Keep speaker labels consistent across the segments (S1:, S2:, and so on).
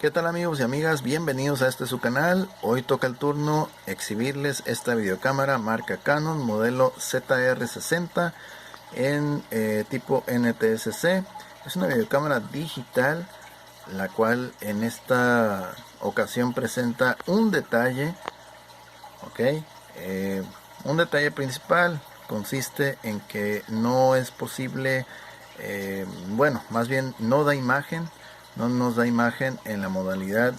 S1: ¿Qué tal amigos y amigas? Bienvenidos a este su canal. Hoy toca el turno exhibirles esta videocámara marca Canon modelo ZR60 en tipo NTSC. Es una videocámara digital, la cual en esta ocasión presenta un detalle, ¿ok? Un detalle principal consiste en que no es posible, bueno, más bien no da imagen, no nos da imagen en la modalidad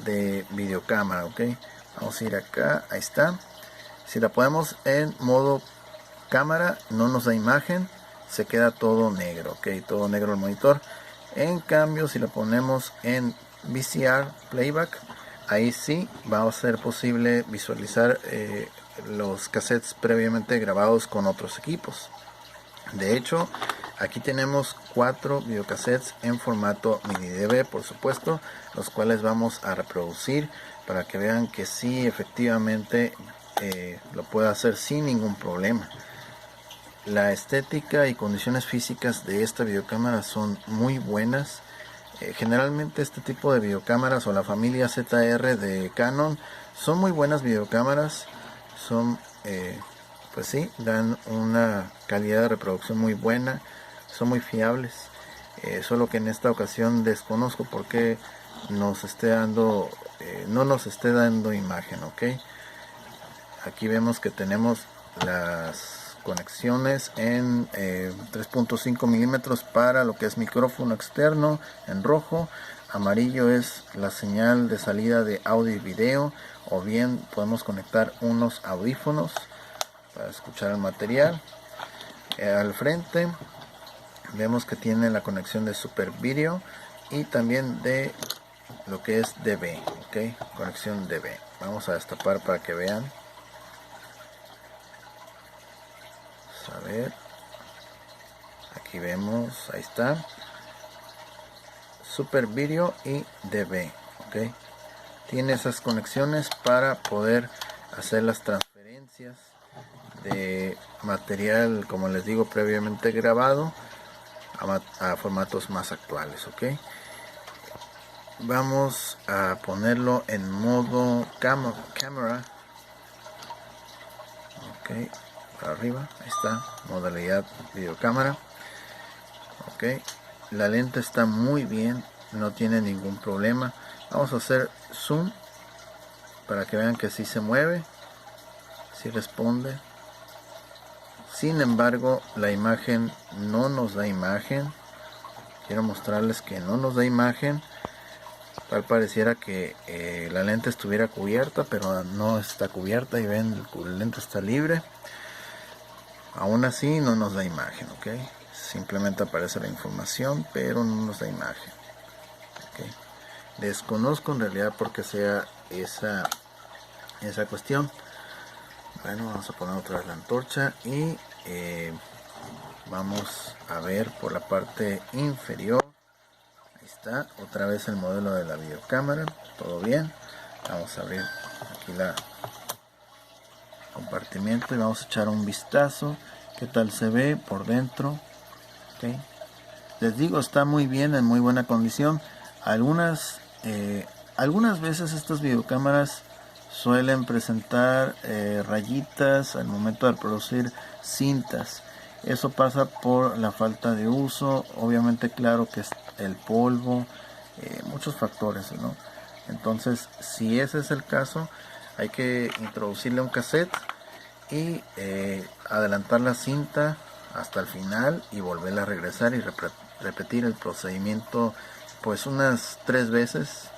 S1: de videocámara, ¿ok? Vamos a ir acá, ahí está. Si la ponemos en modo cámara, no nos da imagen, se queda todo negro, ¿ok? Todo negro el monitor. En cambio, si la ponemos en VCR Playback, ahí sí va a ser posible visualizar los cassettes previamente grabados con otros equipos. De hecho, aquí tenemos 4 videocassettes en formato mini DV, por supuesto, los cuales vamos a reproducir para que vean que sí, efectivamente, lo puede hacer sin ningún problema. La estética y condiciones físicas de esta videocámara son muy buenas. Generalmente este tipo de videocámaras o la familia ZR de Canon son muy buenas videocámaras. Son, pues sí, dan una calidad de reproducción muy buena. Son muy fiables. Solo que en esta ocasión desconozco por qué nos esté dando, no nos esté dando imagen, ¿ok? Aquí vemos que tenemos las conexiones en 3.5 milímetros para lo que es micrófono externo en rojo. Amarillo es la señal de salida de audio y video, o bien podemos conectar unos audífonos para escuchar el material. Al frente vemos que tiene la conexión de Super Video y también de lo que es DV, ¿ok? Conexión DV. Vamos a destapar para que vean. A ver, aquí vemos, ahí está, Super Video y DV, ok. Tiene esas conexiones para poder hacer las transferencias de material, como les digo, previamente grabado a formatos más actuales, ok. Vamos a ponerlo en modo cámara, ok, para arriba, ahí está, modalidad videocámara, ok. La lente está muy bien, no tiene ningún problema. Vamos a hacer zoom para que vean que sí se mueve, sí responde. Sin embargo, la imagen no nos da imagen. Quiero mostrarles que no nos da imagen. Tal pareciera que la lente estuviera cubierta, pero no está cubierta, y ven, la lente está libre. Aún así no nos da imagen, ok. Simplemente aparece la información, pero no nos da imagen, ok. Desconozco en realidad por qué sea esa cuestión. Bueno, vamos a poner otra vez la antorcha y vamos a ver por la parte inferior. Ahí está, otra vez el modelo de la videocámara, todo bien. Vamos a abrir aquí la compartimiento y vamos a echar un vistazo qué tal se ve por dentro, okay. Les digo, está muy bien, en muy buena condición. Algunas veces estas videocámaras suelen presentar rayitas al momento de producir cintas. Eso pasa por la falta de uso, obviamente, claro que es el polvo, muchos factores, ¿no? Entonces, si ese es el caso, hay que introducirle un cassette y adelantar la cinta hasta el final y volverla a regresar y repetir el procedimiento pues unas 3 veces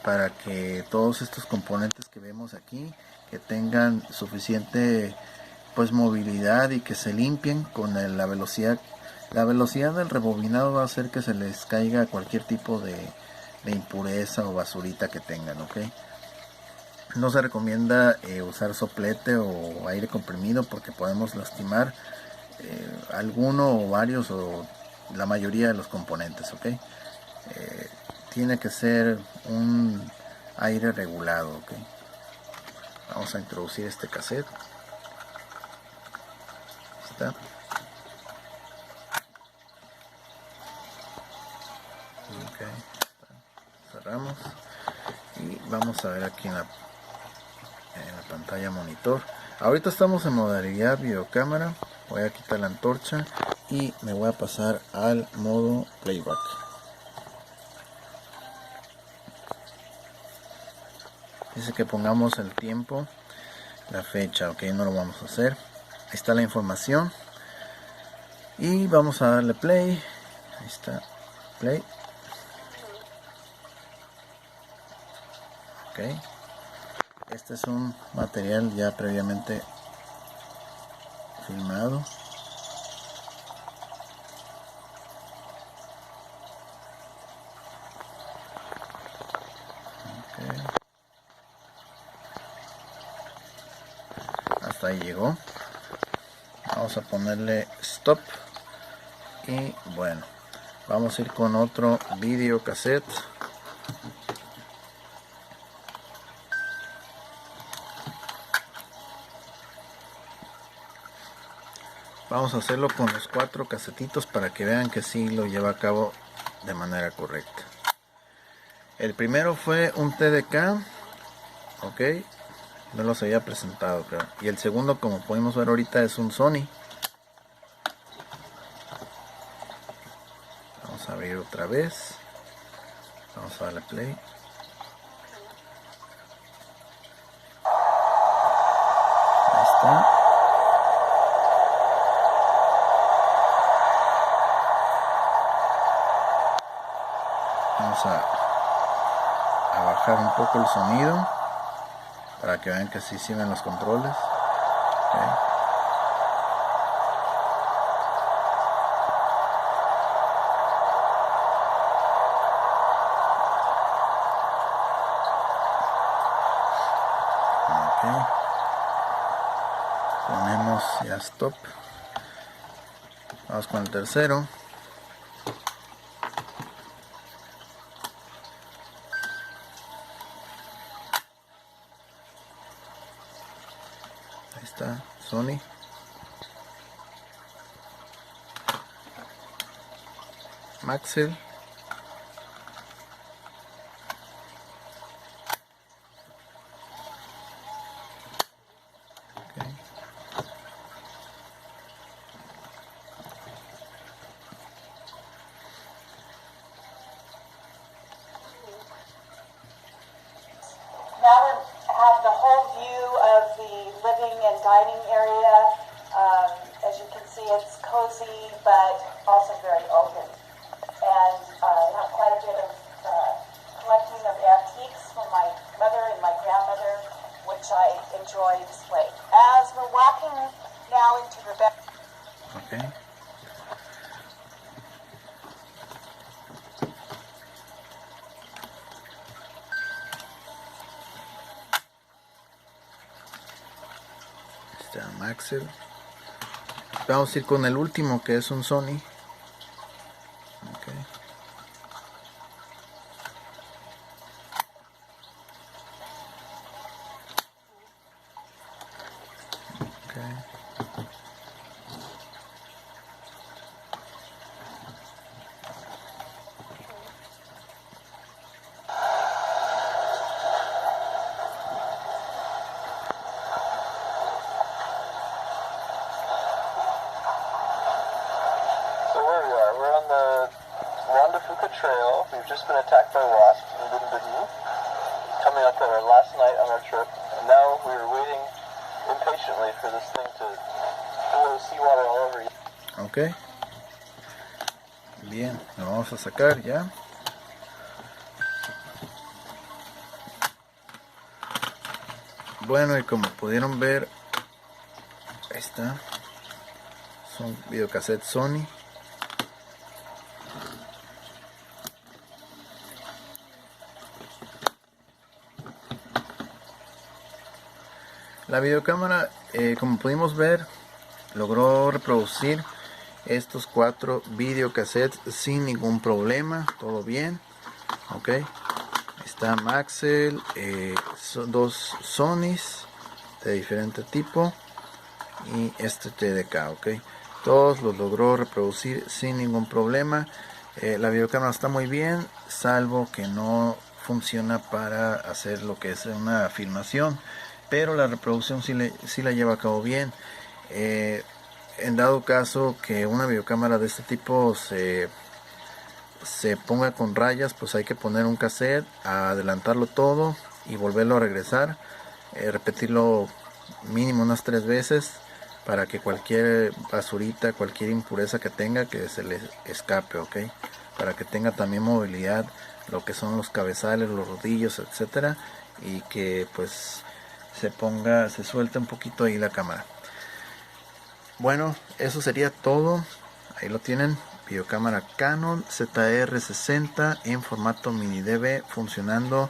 S1: para que todos estos componentes que vemos aquí que tengan suficiente pues movilidad y que se limpien con la velocidad. La velocidad del rebobinado va a hacer que se les caiga cualquier tipo de impureza o basurita que tengan, ¿ok? No se recomienda usar soplete o aire comprimido porque podemos lastimar alguno o varios o la mayoría de los componentes, ¿ok? Tiene que ser un aire regulado, ¿ok? Vamos a introducir este cassette. Está. Ok. Cerrar. apagamos y vamos a ver aquí en la pantalla monitor. Ahorita estamos en modalidad videocámara. Voy a quitar la antorcha y me voy a pasar al modo playback. Dice que pongamos el tiempo, la fecha. Ok, no lo vamos a hacer. Ahí está la información y vamos a darle play. Ahí está, play. Ok, este es un material ya previamente filmado. Okay. Hasta ahí llegó. Vamos a ponerle stop y bueno, vamos a ir con otro videocassette. Vamos a hacerlo con los 4 casetitos para que vean que sí lo lleva a cabo de manera correcta. El primero fue un TDK, ok, no los había presentado, creo. Y el segundo, como podemos ver ahorita, es un Sony. Vamos a abrir otra vez. Vamos a darle play. Ahí está. Vamos a bajar un poco el sonido para que vean que sí ven los controles. Okay. Okay. Ponemos ya stop. Vamos con el tercero. Ahí está, Sony. Maxell. Okay.
S2: Now we have the whole view of the living and dining area. As you can see, it's cozy, but also very open. And I have quite a bit of collecting of antiques from my mother and my grandmother, which I enjoy displaying. As we're walking now into the back.
S1: Okay. Está Maxell. Vamos a ir con el último, que es un Sony. Okay. Okay.
S3: Trail. We've just been attacked by wasps and been bitten. Coming up on our last night on our trip, and now we're waiting impatiently for this thing to blow seawater all over you.
S1: Ok. Bien, lo vamos a sacar ya. Bueno, y como pudieron ver, ahí está. Son videocassettes Sony. La videocámara, como pudimos ver, logró reproducir estos 4 videocassettes sin ningún problema, todo bien. Ok, está Maxell, son 2 Sonys de diferente tipo y este TDK. Ok, todos los logró reproducir sin ningún problema. La videocámara está muy bien, salvo que no funciona para hacer lo que es una filmación, pero la reproducción sí la lleva a cabo bien. En dado caso que una videocámara de este tipo se ponga con rayas, pues hay que poner un cassette, adelantarlo todo y volverlo a regresar, repetirlo mínimo unas 3 veces para que cualquier basurita, cualquier impureza que tenga, que se le escape, ok, para que tenga también movilidad, lo que son los cabezales, los rodillos, etcétera, y que pues se suelte un poquito ahí la cámara. Bueno, eso sería todo. Ahí lo tienen, videocámara Canon ZR-60 en formato mini DV, funcionando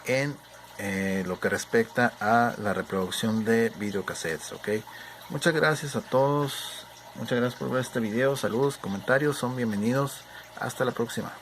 S1: en lo que respecta a la reproducción de videocassettes, ok. Muchas gracias a todos, muchas gracias por ver este video, saludos, comentarios son bienvenidos, hasta la próxima.